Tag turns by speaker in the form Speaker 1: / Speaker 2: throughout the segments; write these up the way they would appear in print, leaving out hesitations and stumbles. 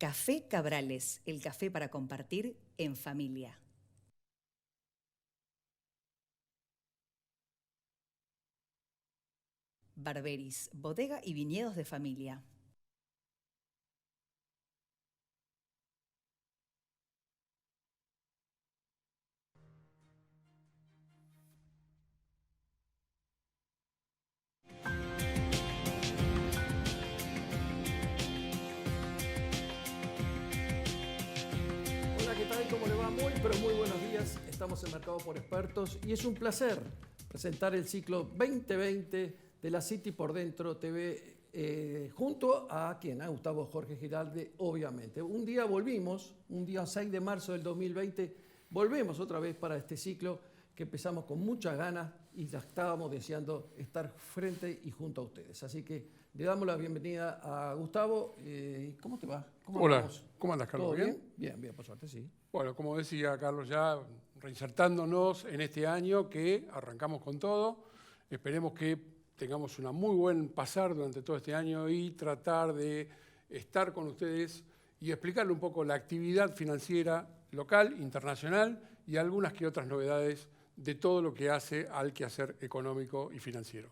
Speaker 1: Café Cabrales, el café para compartir en familia. Barberis, bodega y viñedos de familia.
Speaker 2: Hola, ¿qué tal? ¿Cómo le va? Pero muy buenos días. Estamos en Mercado por Expertos y es un placer presentar el ciclo 2020 de la City por Dentro TV junto a quien, a Gustavo Jorge Giralde, obviamente. Un día volvimos, un día 6 de marzo del 2020, volvemos otra vez para este ciclo que empezamos con muchas ganas y ya estábamos deseando estar frente y junto a ustedes. Así que le damos la bienvenida a Gustavo. ¿Cómo te va?
Speaker 3: Hola,
Speaker 2: Andamos?
Speaker 3: ¿cómo andas, Carlos?
Speaker 2: ¿Todo bien? Bien, por suerte, sí.
Speaker 3: Bueno, como decía Carlos, ya reinsertándonos en este año que arrancamos con todo. Esperemos que tengamos un muy buen pasar durante todo este año y tratar de estar con ustedes y explicarle un poco la actividad financiera local, internacional y algunas que otras novedades de todo lo que hace al quehacer económico y financiero.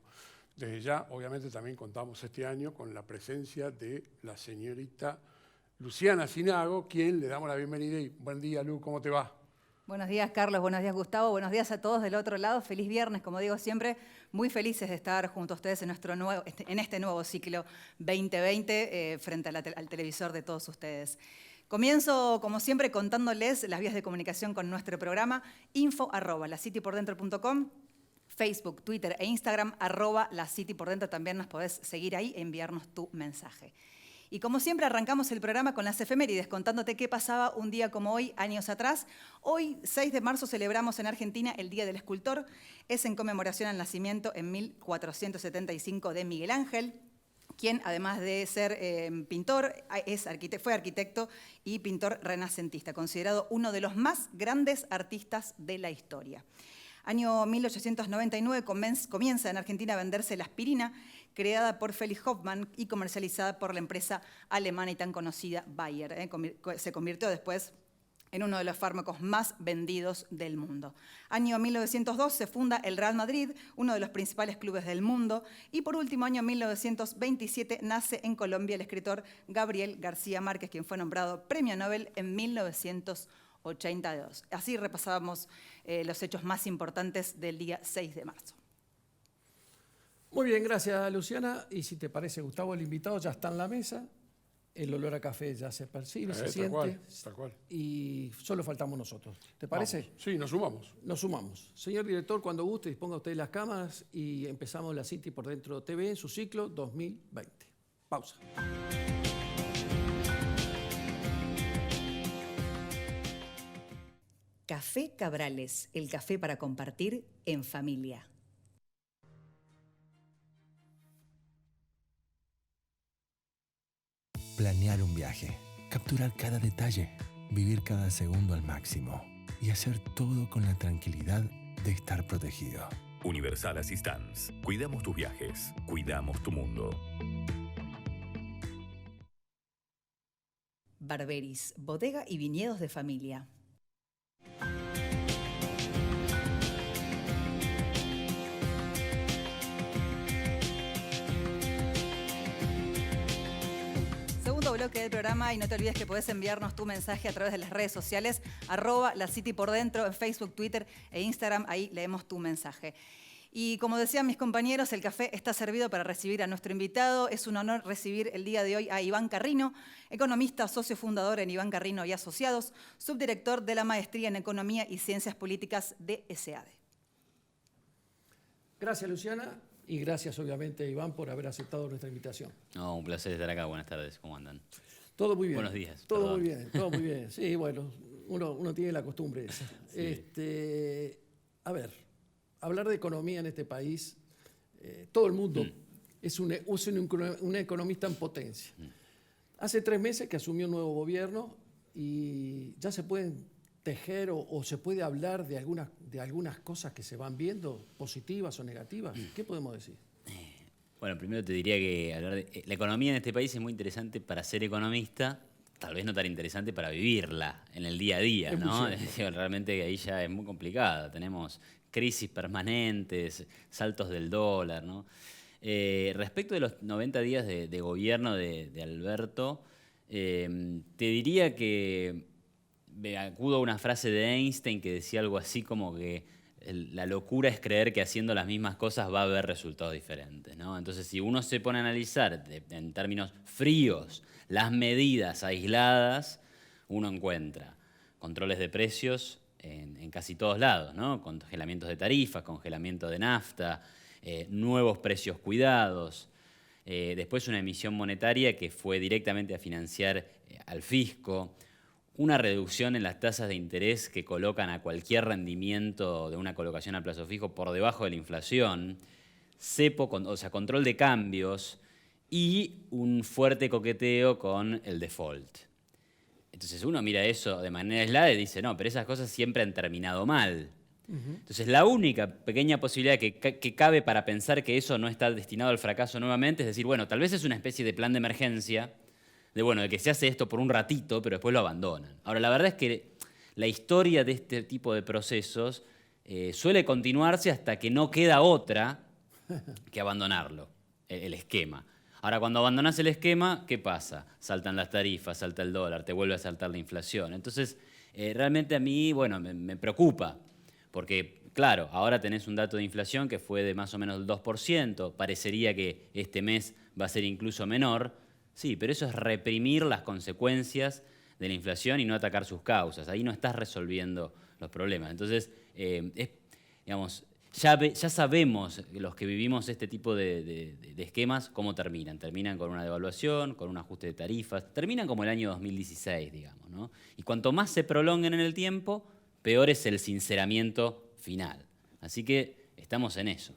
Speaker 3: Desde ya, obviamente, también contamos este año con la presencia de la señorita Luciana Sinago, quien le damos la bienvenida y buen día, Lu, ¿cómo te va?
Speaker 1: Buenos días, Carlos. Buenos días, Gustavo. Buenos días a todos del otro lado. Feliz viernes, como digo siempre. Muy felices de estar junto a ustedes en este nuevo ciclo 2020 frente al televisor de todos ustedes. Comienzo, como siempre, contándoles las vías de comunicación con nuestro programa, info@lacitypordentro.com, Facebook, Twitter e Instagram, @lacitypordentro. También nos podés seguir ahí e enviarnos tu mensaje. Y como siempre arrancamos el programa con las efemérides, contándote qué pasaba un día como hoy, años atrás. Hoy, 6 de marzo, celebramos en Argentina el Día del Escultor. Es en conmemoración al nacimiento en 1475 de Miguel Ángel, quien además de ser pintor, fue arquitecto y pintor renacentista, considerado uno de los más grandes artistas de la historia. Año 1899 comienza en Argentina a venderse la aspirina, creada por Felix Hoffmann y comercializada por la empresa alemana y tan conocida Bayer. Se convirtió después en uno de los fármacos más vendidos del mundo. Año 1902 se funda el Real Madrid, uno de los principales clubes del mundo. Y por último, año 1927, nace en Colombia el escritor Gabriel García Márquez, quien fue nombrado Premio Nobel en 1982. Así repasábamos los hechos más importantes del día 6 de marzo.
Speaker 2: Muy bien, gracias, Luciana. Y si te parece, Gustavo, el invitado ya está en la mesa. El olor a café ya se percibe, se siente.
Speaker 3: Tal cual.
Speaker 2: Y solo faltamos nosotros. ¿Te parece?
Speaker 3: Vamos. Sí, nos sumamos.
Speaker 2: Nos sumamos. Señor director, cuando guste, disponga usted las cámaras y empezamos la City por Dentro TV en su ciclo 2020. Pausa.
Speaker 1: Café Cabrales, el café para compartir en familia.
Speaker 4: Planear un viaje, capturar cada detalle, vivir cada segundo al máximo y hacer todo con la tranquilidad de estar protegido.
Speaker 5: Universal Assistance. Cuidamos tus viajes, cuidamos tu mundo.
Speaker 1: Barberis, bodega y viñedos de familia. Bloque del programa y no te olvides que podés enviarnos tu mensaje a través de las redes sociales @lacitypordentro en Facebook, Twitter e Instagram. Ahí leemos tu mensaje. Y como decían mis compañeros, el café está servido para recibir a nuestro invitado. Es un honor recibir el día de hoy a Iván Carrino, economista, socio fundador en Iván Carrino y Asociados, subdirector de la Maestría en Economía y Ciencias Políticas de SEADE.
Speaker 2: Gracias, Luciana. Y gracias, obviamente, Iván, por haber aceptado nuestra invitación.
Speaker 6: No, un placer estar acá. Buenas tardes. ¿Cómo andan?
Speaker 2: Todo muy bien.
Speaker 6: Buenos días.
Speaker 2: Todo muy bien, todo muy bien. Sí, bueno, uno tiene la costumbre esa. Sí. A ver, hablar de economía en este país, todo el mundo es un economista en potencia. Hace 3 meses que asumió un nuevo gobierno y ya se pueden tejer o se puede hablar de algunas cosas que se van viendo, positivas o negativas. ¿Qué podemos decir?
Speaker 6: Bueno, primero te diría que hablar de la economía en este país es muy interesante para ser economista, tal vez no tan interesante para vivirla en el día a día, ¿no? Realmente ahí ya es muy complicada. Tenemos crisis permanentes, saltos del dólar, ¿no? Respecto de los 90 días de gobierno de Alberto, te diría que me acudo a una frase de Einstein que decía algo así como que la locura es creer que haciendo las mismas cosas va a haber resultados diferentes, ¿no? Entonces, si uno se pone a analizar en términos fríos las medidas aisladas, uno encuentra controles de precios en casi todos lados, ¿no? Congelamientos de tarifas, congelamiento de nafta, nuevos precios cuidados. Después una emisión monetaria que fue directamente a financiar al fisco. Una reducción en las tasas de interés que colocan a cualquier rendimiento de una colocación a plazo fijo por debajo de la inflación, cepo, o sea, control de cambios y un fuerte coqueteo con el default. Entonces uno mira eso de manera aislada y dice, no, pero esas cosas siempre han terminado mal. Entonces la única pequeña posibilidad que cabe para pensar que eso no está destinado al fracaso nuevamente es decir, bueno, tal vez es una especie de plan de emergencia de que se hace esto por un ratito, pero después lo abandonan. Ahora, la verdad es que la historia de este tipo de procesos suele continuarse hasta que no queda otra que abandonarlo, el esquema. Ahora, cuando abandonas el esquema, ¿qué pasa? Saltan las tarifas, salta el dólar, te vuelve a saltar la inflación. Entonces, realmente a mí, me preocupa, porque, claro, ahora tenés un dato de inflación que fue de más o menos el 2%, parecería que este mes va a ser incluso menor. Sí, pero eso es reprimir las consecuencias de la inflación y no atacar sus causas. Ahí no estás resolviendo los problemas. Entonces, ya sabemos los que vivimos este tipo de esquemas cómo terminan. Terminan con una devaluación, con un ajuste de tarifas. Terminan como el año 2016, digamos, ¿no? Y cuanto más se prolonguen en el tiempo, peor es el sinceramiento final. Así que estamos en eso.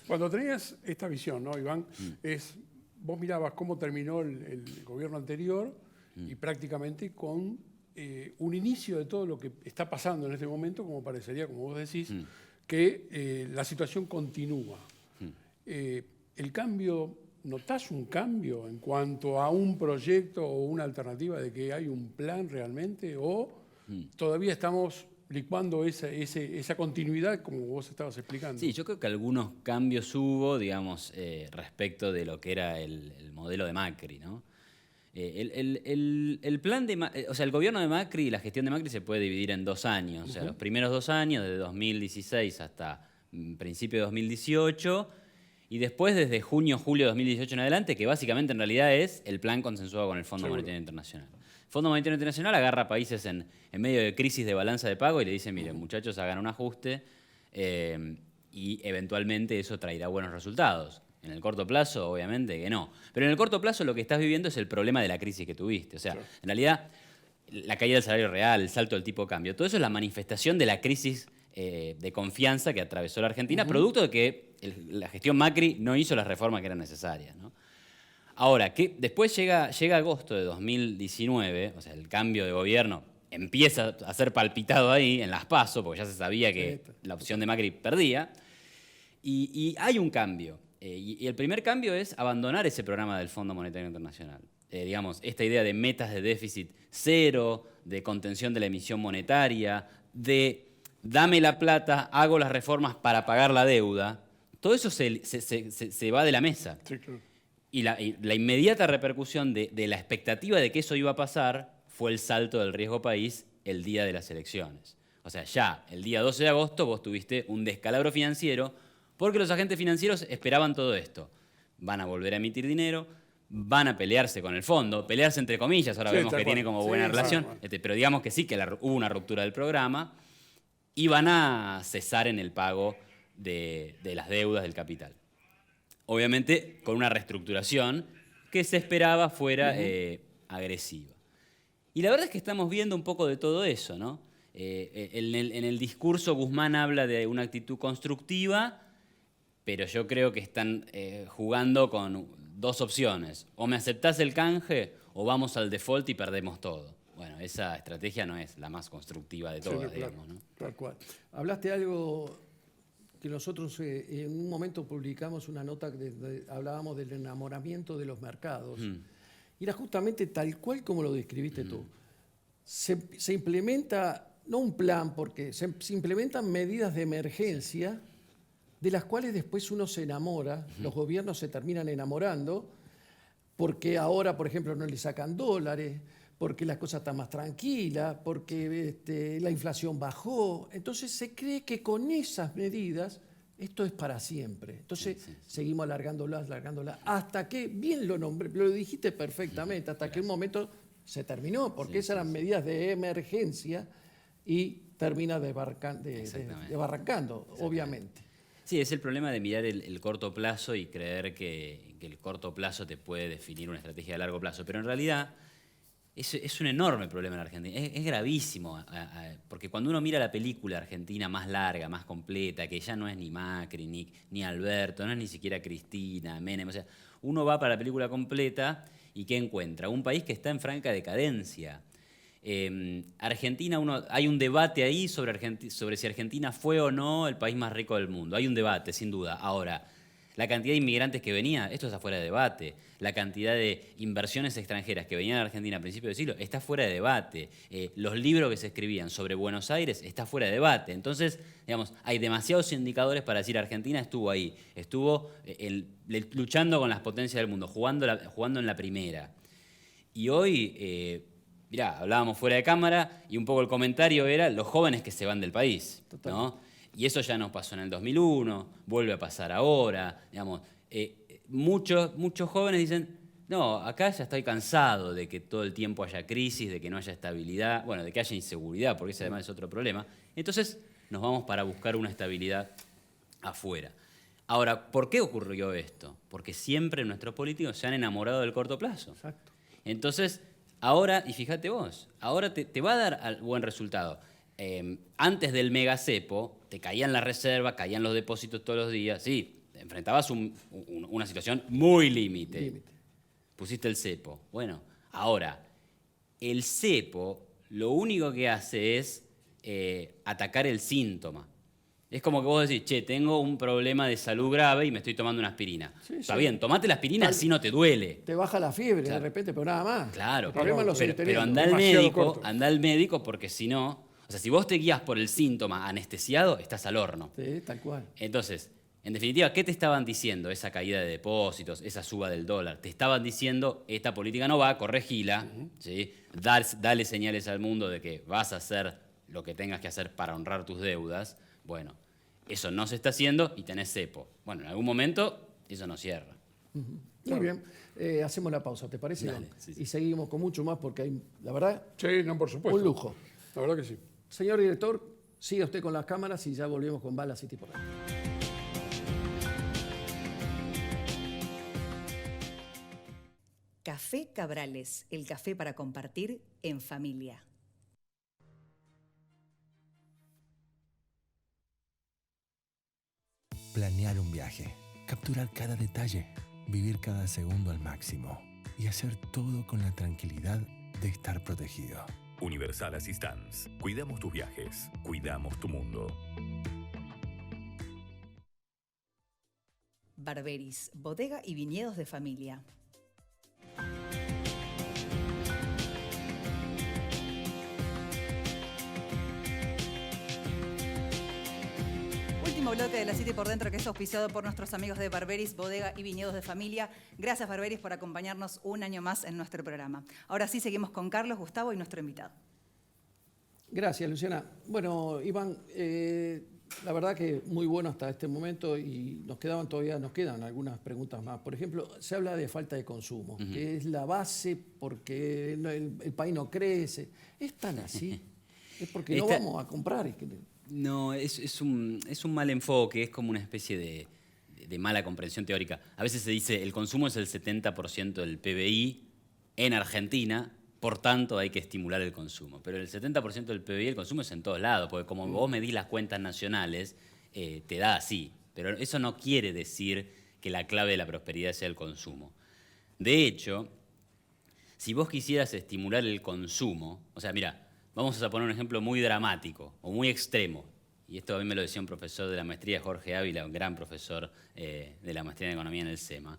Speaker 3: Cuando tenías esta visión, ¿no, Iván? Vos mirabas cómo terminó el gobierno anterior y prácticamente con un inicio de todo lo que está pasando en este momento, como parecería, como vos decís, que la situación continúa. El cambio, ¿notás un cambio en cuanto a un proyecto o una alternativa de que hay un plan realmente? ¿O todavía estamos licuando esa continuidad como vos estabas explicando?
Speaker 6: Sí, yo creo que algunos cambios hubo, digamos, respecto de lo que era el modelo de Macri, ¿no? El plan o sea, el gobierno de Macri y la gestión de Macri se puede dividir en 2 años. O sea, los primeros 2 años, de 2016 hasta principio de 2018, y después desde junio, julio de 2018 en adelante, que básicamente en realidad es el plan consensuado con el Fondo Monetario Internacional. El Fondo Monetario Internacional agarra países en medio de crisis de balanza de pago y le dice, miren, muchachos, hagan un ajuste y eventualmente eso traerá buenos resultados. En el corto plazo, obviamente que no. Pero en el corto plazo lo que estás viviendo es el problema de la crisis que tuviste. O sea, en realidad, la caída del salario real, el salto del tipo de cambio, todo eso es la manifestación de la crisis de confianza que atravesó la Argentina, producto de que la gestión Macri no hizo las reformas que eran necesarias, ¿no? Ahora, que después llega agosto de 2019, o sea, el cambio de gobierno empieza a ser palpitado ahí en las PASO, porque ya se sabía que la opción de Macri perdía, y hay un cambio. Y el primer cambio es abandonar ese programa del Fondo Monetario Internacional. Digamos, esta idea de metas de déficit cero, de contención de la emisión monetaria, de dame la plata, hago las reformas para pagar la deuda, todo eso se va de la mesa.
Speaker 3: Sí, claro.
Speaker 6: Y la inmediata repercusión de la expectativa de que eso iba a pasar fue el salto del riesgo país el día de las elecciones. O sea, ya el día 12 de agosto vos tuviste un descalabro financiero porque los agentes financieros esperaban todo esto. Van a volver a emitir dinero, van a pelearse con el fondo, pelearse entre comillas, ahora vemos que tiene como buena relación, pero digamos que sí, que hubo una ruptura del programa, y van a cesar en el pago de las deudas del capital. Obviamente con una reestructuración que se esperaba fuera agresiva. Y la verdad es que estamos viendo un poco de todo eso, ¿no? En el discurso Guzmán habla de una actitud constructiva, pero yo creo que están jugando con 2 opciones. O me aceptás el canje o vamos al default y perdemos todo. Bueno, esa estrategia no es la más constructiva de todas, digamos, ¿no?
Speaker 2: Tal cual. Hablaste algo que nosotros en un momento publicamos una nota donde hablábamos del enamoramiento de los mercados. Y era justamente tal cual como lo describiste tú. Se implementa, no un plan, porque se implementan medidas de emergencia de las cuales después uno se enamora, los gobiernos se terminan enamorando, porque ahora, por ejemplo, no le sacan dólares, porque la cosa está más tranquila, porque la inflación bajó. Entonces se cree que con esas medidas esto es para siempre. Entonces seguimos alargándolas, hasta que, bien lo nombré, lo dijiste perfectamente, hasta que un momento se terminó, porque esas eran medidas de emergencia y termina desbarrancando, obviamente.
Speaker 6: Sí, es el problema de mirar el corto plazo y creer que el corto plazo te puede definir una estrategia de largo plazo. Pero en realidad es un enorme problema en Argentina. Es gravísimo, porque cuando uno mira la película argentina más larga, más completa, que ya no es ni Macri, ni Alberto, no es ni siquiera Cristina, Menem, o sea, uno va para la película completa y ¿qué encuentra? Un país que está en franca decadencia. Argentina, hay un debate ahí sobre si Argentina fue o no el país más rico del mundo. Hay un debate, sin duda. Ahora, la cantidad de inmigrantes que venía, esto está fuera de debate. La cantidad de inversiones extranjeras que venían a Argentina a principios de siglo está fuera de debate. Los libros que se escribían sobre Buenos Aires está fuera de debate. Entonces, digamos, hay demasiados indicadores para decir Argentina estuvo ahí, estuvo luchando con las potencias del mundo, jugando en la primera. Y hoy, mirá, hablábamos fuera de cámara y un poco el comentario era los jóvenes que se van del país, ¿no? Y eso ya nos pasó en el 2001, vuelve a pasar ahora, digamos. Muchos jóvenes dicen, no, acá ya estoy cansado de que todo el tiempo haya crisis, de que no haya estabilidad, bueno, de que haya inseguridad, porque ese además es otro problema. Entonces nos vamos para buscar una estabilidad afuera. Ahora, ¿por qué ocurrió esto? Porque siempre nuestros políticos se han enamorado del corto plazo.
Speaker 2: Exacto.
Speaker 6: Entonces, ahora, y fíjate vos, ahora te va a dar buen resultado. Antes del megacepo, te caían las reservas, caían los depósitos todos los días. Sí, enfrentabas una situación muy límite. Pusiste el cepo. Bueno, ahora, el cepo lo único que hace es atacar el síntoma. Es como que vos decís, che, tengo un problema de salud grave y me estoy tomando una aspirina. Sí, está bien, tomate la aspirina así no te duele.
Speaker 2: Te baja la fiebre de repente, pero nada más.
Speaker 6: Claro, pero anda al médico porque si no... O sea, si vos te guías por el síntoma anestesiado, estás al horno.
Speaker 2: Sí, tal cual.
Speaker 6: Entonces, en definitiva, ¿qué te estaban diciendo esa caída de depósitos, esa suba del dólar? Te estaban diciendo, esta política no va, corregila, ¿sí? Dale señales al mundo de que vas a hacer lo que tengas que hacer para honrar tus deudas. Bueno, eso no se está haciendo y tenés cepo. Bueno, en algún momento eso no cierra.
Speaker 2: Muy bien. Hacemos la pausa, ¿te parece?
Speaker 6: Dale, sí.
Speaker 2: Y seguimos con mucho más porque hay, la verdad,
Speaker 3: sí, no, por supuesto.
Speaker 2: Un lujo.
Speaker 3: La verdad que sí.
Speaker 2: Señor director, siga usted con las cámaras y ya volvemos con Bala City por ahí.
Speaker 1: Café Cabrales, el café para compartir en familia.
Speaker 4: Planear un viaje, capturar cada detalle, vivir cada segundo al máximo y hacer todo con la tranquilidad de estar protegido.
Speaker 5: Universal Assistance. Cuidamos tus viajes. Cuidamos tu mundo.
Speaker 1: Barberis, bodega y viñedos de familia. Último bloque de La City por Dentro, que es auspiciado por nuestros amigos de Barberis, bodega y viñedos de familia. Gracias, Barberis, por acompañarnos un año más en nuestro programa. Ahora sí, seguimos con Carlos, Gustavo y nuestro invitado.
Speaker 2: Gracias, Luciana. Bueno, Iván, la verdad que muy bueno hasta este momento y nos quedan algunas preguntas más. Por ejemplo, se habla de falta de consumo, que es la base porque el país no crece. ¿Es tan así? ¿Es porque no vamos a comprar?
Speaker 6: No, es un mal enfoque, es como una especie de mala comprensión teórica. A veces se dice el consumo es el 70% del PBI en Argentina, por tanto hay que estimular el consumo. Pero el 70% del PBI, el consumo es en todos lados, porque como vos medís las cuentas nacionales, te da así. Pero eso no quiere decir que la clave de la prosperidad sea el consumo. De hecho, si vos quisieras estimular el consumo, o sea, mira, vamos a poner un ejemplo muy dramático o muy extremo. Y esto a mí me lo decía un profesor de la maestría, Jorge Ávila, un gran profesor de la maestría en Economía en el SEMA.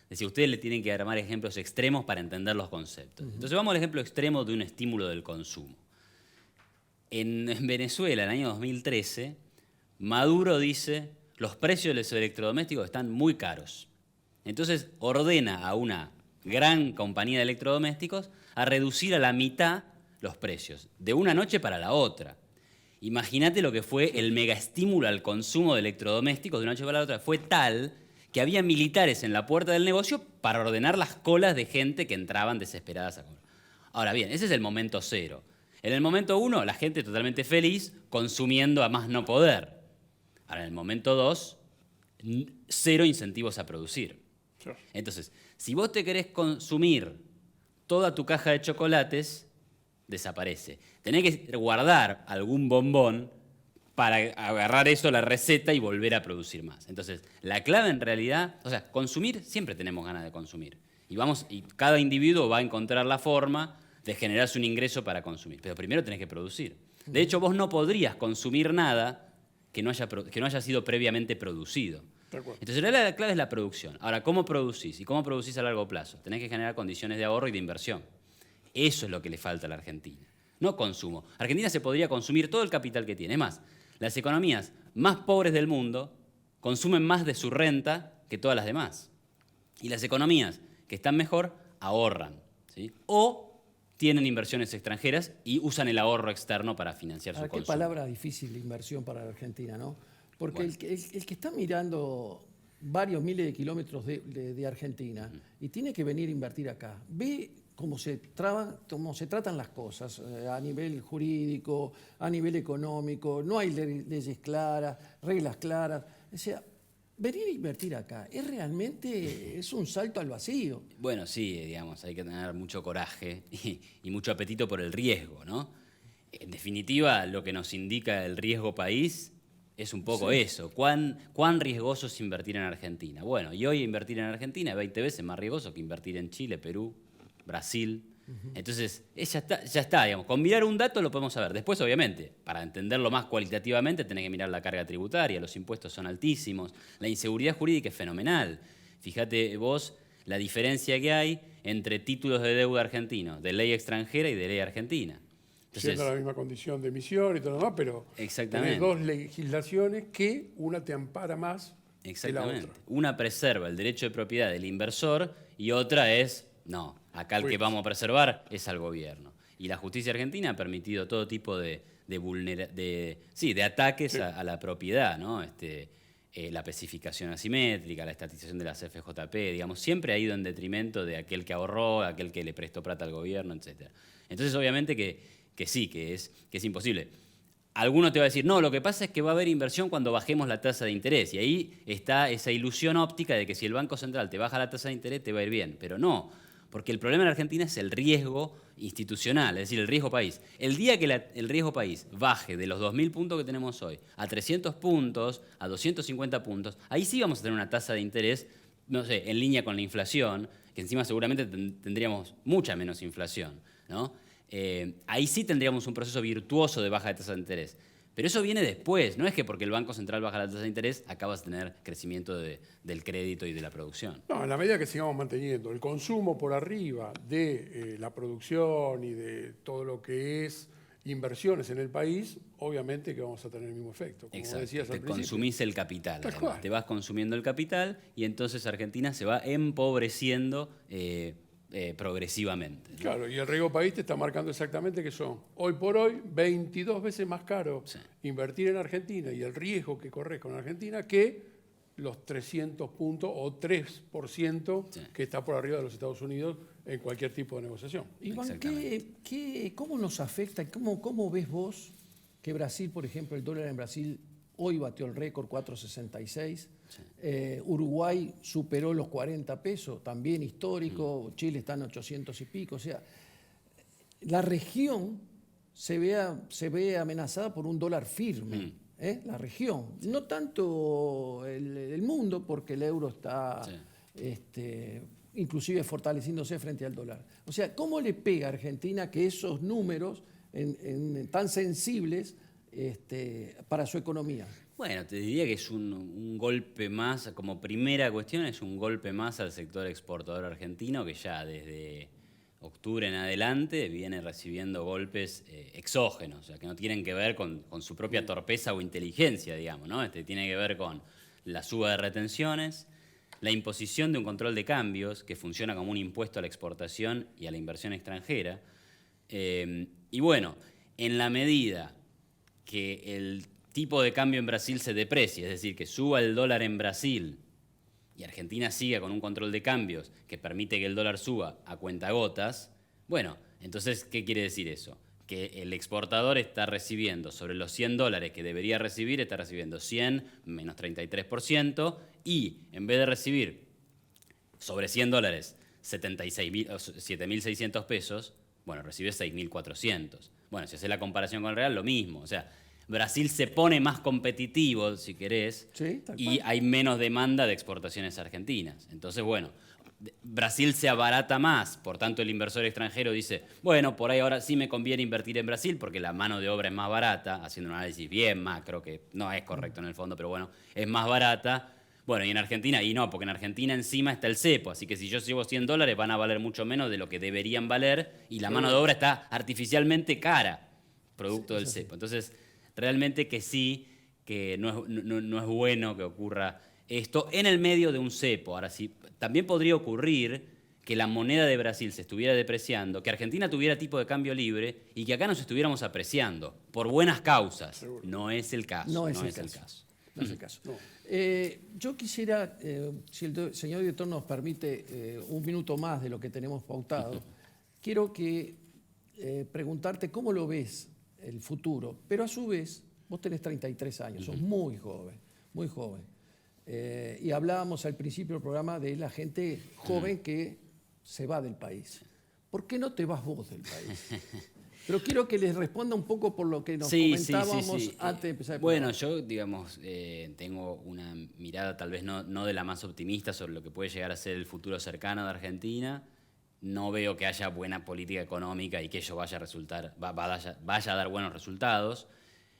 Speaker 6: Es decir, ustedes le tienen que armar ejemplos extremos para entender los conceptos. Entonces vamos al ejemplo extremo de un estímulo del consumo. En Venezuela, en el año 2013, Maduro dice, los precios de los electrodomésticos están muy caros. Entonces ordena a una gran compañía de electrodomésticos a reducir a la mitad los precios, de una noche para la otra. Imagínate lo que fue el mega estímulo al consumo de electrodomésticos de una noche para la otra. Fue tal que había militares en la puerta del negocio para ordenar las colas de gente que entraban desesperadas a comprar. Ahora bien, ese es el momento cero. En el momento 1, la gente totalmente feliz, consumiendo a más no poder. Ahora, en el momento 2, 0 incentivos a producir. Entonces, si vos te querés consumir toda tu caja de chocolates, desaparece. Tenés que guardar algún bombón para agarrar eso, la receta, y volver a producir más. Entonces, la clave en realidad, o sea, consumir, siempre tenemos ganas de consumir. Y cada individuo va a encontrar la forma de generarse un ingreso para consumir. Pero primero tenés que producir. De hecho, vos no podrías consumir nada que no haya sido previamente producido. Entonces, en realidad la clave es la producción. Ahora, ¿cómo producís? ¿Y cómo producís a largo plazo? Tenés que generar condiciones de ahorro y de inversión. Eso es lo que le falta a la Argentina. No consumo. Argentina se podría consumir todo el capital que tiene. Es más, las economías más pobres del mundo consumen más de su renta que todas las demás. Y las economías que están mejor ahorran, ¿sí? O tienen inversiones extranjeras y usan el ahorro externo para financiar su consumo.
Speaker 2: Qué palabra difícil de inversión para la Argentina, ¿no? Porque bueno, el que está mirando varios miles de kilómetros de Argentina y tiene que venir a invertir acá, ve cómo se tratan las cosas a nivel jurídico, a nivel económico, no hay leyes claras, reglas claras. O sea, venir a invertir acá es un salto al vacío.
Speaker 6: Bueno, sí, digamos, hay que tener mucho coraje y mucho apetito por el riesgo, ¿no? En definitiva, lo que nos indica el riesgo país es un poco eso. ¿Cuán riesgoso es invertir en Argentina? Bueno, y hoy invertir en Argentina es 20 veces más riesgoso que invertir en Chile, Perú, Brasil. Entonces, ya está, digamos. Con mirar un dato lo podemos saber. Después, obviamente, para entenderlo más cualitativamente, tenés que mirar la carga tributaria, los impuestos son altísimos, la inseguridad jurídica es fenomenal. Fíjate vos la diferencia que hay entre títulos de deuda argentinos, de ley extranjera y de ley argentina. Entonces,
Speaker 3: siendo la misma condición de emisión y todo lo demás, pero tenés dos legislaciones que una te ampara más que la otra.
Speaker 6: Una preserva el derecho de propiedad del inversor y otra es, no, acá el que vamos a preservar es al gobierno. Y la justicia argentina ha permitido todo tipo de ataques a la propiedad, ¿no? La especificación asimétrica, la estatización de las FJP, digamos, siempre ha ido en detrimento de aquel que ahorró, aquel que le prestó plata al gobierno, etc. Entonces, obviamente que sí, que es imposible. Alguno te va a decir, no, lo que pasa es que va a haber inversión cuando bajemos la tasa de interés. Y ahí está esa ilusión óptica de que si el Banco Central te baja la tasa de interés te va a ir bien. Pero no, porque el problema en Argentina es el riesgo institucional, es decir, el riesgo país. El día que el riesgo país baje de los 2.000 puntos que tenemos hoy a 300 puntos, a 250 puntos, ahí sí vamos a tener una tasa de interés, no sé, en línea con la inflación, que encima seguramente tendríamos mucha menos inflación, ¿no? Ahí sí tendríamos un proceso virtuoso de baja de tasa de interés. Pero eso viene después, no es que porque el Banco Central baja la tasa de interés acabas de tener crecimiento del crédito y de la producción.
Speaker 3: No, en la medida que sigamos manteniendo el consumo por arriba de la producción y de todo lo que es inversiones en el país, obviamente que vamos a tener el mismo efecto. Como
Speaker 6: exacto,
Speaker 3: decías al principio.
Speaker 6: Consumís el capital, además, te vas consumiendo el capital y entonces Argentina se va empobreciendo progresivamente, ¿no?
Speaker 3: Claro, y el riesgo país te está marcando exactamente que son, hoy por hoy, 22 veces más caro invertir en Argentina y el riesgo que corres con Argentina que los 300 puntos o 3% que está por arriba de los Estados Unidos en cualquier tipo de negociación.
Speaker 2: Iván, ¿cómo nos afecta? ¿Cómo ves vos que Brasil, por ejemplo, el dólar en Brasil hoy batió el récord 4.66? Uruguay superó los 40 pesos, también histórico. Chile está en 800 y pico. O sea, la región se ve amenazada por un dólar firme. La región, no tanto el mundo, porque el euro está inclusive fortaleciéndose frente al dólar. O sea, ¿cómo le pega a Argentina que esos números tan sensibles para su economía?
Speaker 6: Bueno, te diría que es un golpe más, como primera cuestión, es un golpe más al sector exportador argentino que ya desde octubre en adelante viene recibiendo golpes exógenos, o sea, que no tienen que ver con su propia torpeza o inteligencia, digamos, ¿no? Tiene que ver con la suba de retenciones, la imposición de un control de cambios que funciona como un impuesto a la exportación y a la inversión extranjera. Y bueno, en la medida que el tipo de cambio en Brasil se deprecie, es decir, que suba el dólar en Brasil y Argentina siga con un control de cambios que permite que el dólar suba a cuentagotas, bueno, entonces, ¿qué quiere decir eso? Que el exportador está recibiendo sobre los $100 que debería recibir, está recibiendo 100 menos 33%, y en vez de recibir sobre $100 $7.600 pesos, bueno, recibe 6.400. Bueno, si haces la comparación con el real, lo mismo. O sea, Brasil se pone más competitivo, si querés,
Speaker 2: Sí, tal
Speaker 6: y
Speaker 2: cual.
Speaker 6: hay menos demanda de exportaciones argentinas. Entonces, bueno, Brasil se abarata más, por tanto el inversor extranjero dice, bueno, por ahí ahora sí me conviene invertir en Brasil porque la mano de obra es más barata, haciendo un análisis bien macro, que no es correcto en el fondo, pero bueno, es más barata. Bueno, y en Argentina, y no, porque en Argentina encima está el cepo, así que si yo llevo $100 van a valer mucho menos de lo que deberían valer, y la mano de obra está artificialmente cara, producto del cepo. Entonces, realmente que sí, que no es bueno que ocurra esto en el medio de un cepo. Ahora sí, también podría ocurrir que la moneda de Brasil se estuviera depreciando, que Argentina tuviera tipo de cambio libre y que acá nos estuviéramos apreciando por buenas causas. No es el caso.
Speaker 2: No es el caso. No es el caso. Yo quisiera, si el señor director nos permite un minuto más de lo que tenemos pautado, quiero preguntarte cómo lo ves el futuro, pero a su vez, vos tenés 33 años, sos muy joven, muy joven. Y hablábamos al principio del programa de la gente joven que se va del país. ¿Por qué no te vas vos del país? Pero quiero que les responda un poco por lo que nos comentábamos antes de empezar el programa.
Speaker 6: Bueno, yo, digamos, tengo una mirada tal vez no de la más optimista sobre lo que puede llegar a ser el futuro cercano de Argentina. No veo que haya buena política económica y que ello vaya a dar buenos resultados.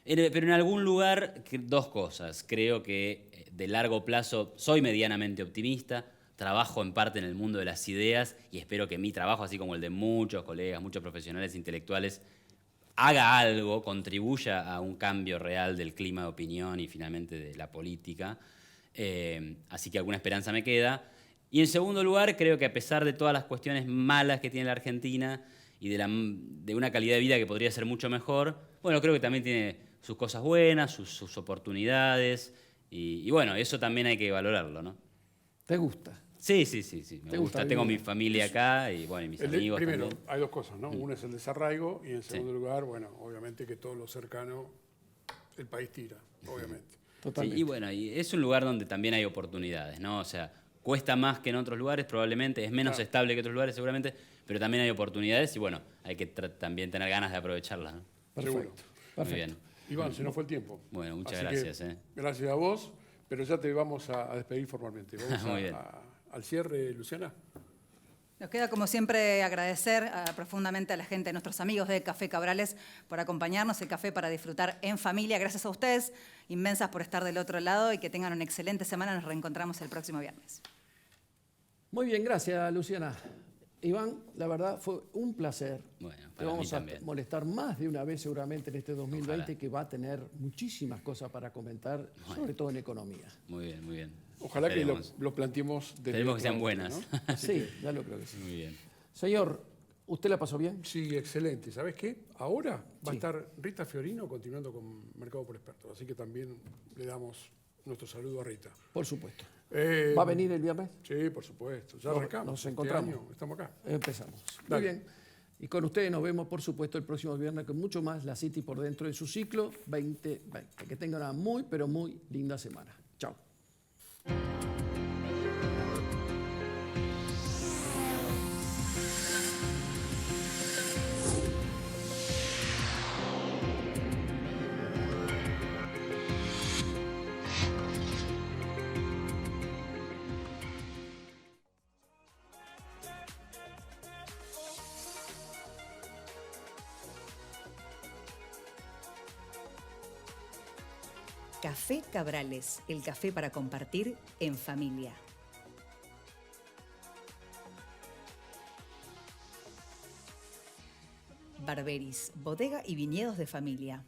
Speaker 6: Pero en algún lugar, dos cosas. Creo que de largo plazo soy medianamente optimista. Trabajo en parte en el mundo de las ideas y espero que mi trabajo, así como el de muchos colegas, muchos profesionales intelectuales, haga algo, contribuya a un cambio real del clima de opinión y finalmente de la política. Así que alguna esperanza me queda. Y en segundo lugar, creo que a pesar de todas las cuestiones malas que tiene la Argentina y de una calidad de vida que podría ser mucho mejor, bueno, creo que también tiene sus cosas buenas, sus oportunidades. Y bueno, eso también hay que valorarlo, ¿no?
Speaker 2: ¿Te gusta?
Speaker 6: Sí, me gusta. Tengo mi familia acá y bueno, y mis amigos
Speaker 3: primero,
Speaker 6: también.
Speaker 3: hay dos cosas, ¿no? Una es el desarraigo y en segundo lugar, bueno, obviamente que todo lo cercano, el país tira, obviamente.
Speaker 2: Totalmente.
Speaker 6: Sí, y bueno, y es un lugar donde también hay oportunidades, ¿no? O sea, cuesta más que en otros lugares probablemente, es menos estable que otros lugares seguramente, pero también hay oportunidades y bueno, hay que también tener ganas de aprovecharlas, ¿no?
Speaker 3: Seguro.
Speaker 6: Muy bien.
Speaker 3: Iván, se nos fue el tiempo.
Speaker 6: Bueno, muchas
Speaker 3: Así
Speaker 6: gracias.
Speaker 3: que, gracias a vos, pero ya te vamos a despedir formalmente. Vamos
Speaker 6: Muy bien.
Speaker 3: al cierre, Luciana.
Speaker 1: Nos queda, como siempre, agradecer profundamente a la gente, a nuestros amigos de Café Cabrales, por acompañarnos, el café para disfrutar en familia. Gracias a ustedes, inmensas por estar del otro lado y que tengan una excelente semana. Nos reencontramos el próximo viernes.
Speaker 2: Muy bien, gracias, Luciana. Iván, la verdad fue un placer.
Speaker 6: Bueno,
Speaker 2: Te
Speaker 6: para mí
Speaker 2: vamos a
Speaker 6: también.
Speaker 2: molestar más de una vez seguramente en este 2020,
Speaker 6: Ojalá.
Speaker 2: que va a tener muchísimas cosas para comentar, sobre todo en economía.
Speaker 6: Muy bien, muy bien.
Speaker 3: Ojalá
Speaker 6: Esperemos.
Speaker 3: que lo planteemos desde
Speaker 6: Esperemos que
Speaker 3: otro
Speaker 6: sean
Speaker 3: ángulo,
Speaker 6: buenas.
Speaker 3: ¿no?
Speaker 2: Sí, ya lo creo que sí.
Speaker 6: Muy bien.
Speaker 2: Señor, ¿usted la pasó bien?
Speaker 3: Sí, excelente. ¿Sabes qué? Ahora va a
Speaker 2: Sí.
Speaker 3: estar Rita Fiorino continuando con Mercado por Expertos, así que también le damos nuestro saludo a Rita.
Speaker 2: Por supuesto.
Speaker 3: Eh,
Speaker 2: ¿Va a venir el viernes?
Speaker 3: Sí, por supuesto. Ya
Speaker 2: Nos-
Speaker 3: arrancamos.
Speaker 2: nos
Speaker 3: Este
Speaker 2: encontramos.
Speaker 3: año estamos acá.
Speaker 2: Empezamos. Muy
Speaker 3: Dale.
Speaker 2: bien. Y con ustedes nos vemos, por supuesto, el próximo viernes con mucho más La City por dentro de su ciclo 2020. Que tengan una muy, pero muy linda semana. Chao.
Speaker 1: Café Cabrales, el café para compartir en familia. Barberis, bodega y viñedos de familia.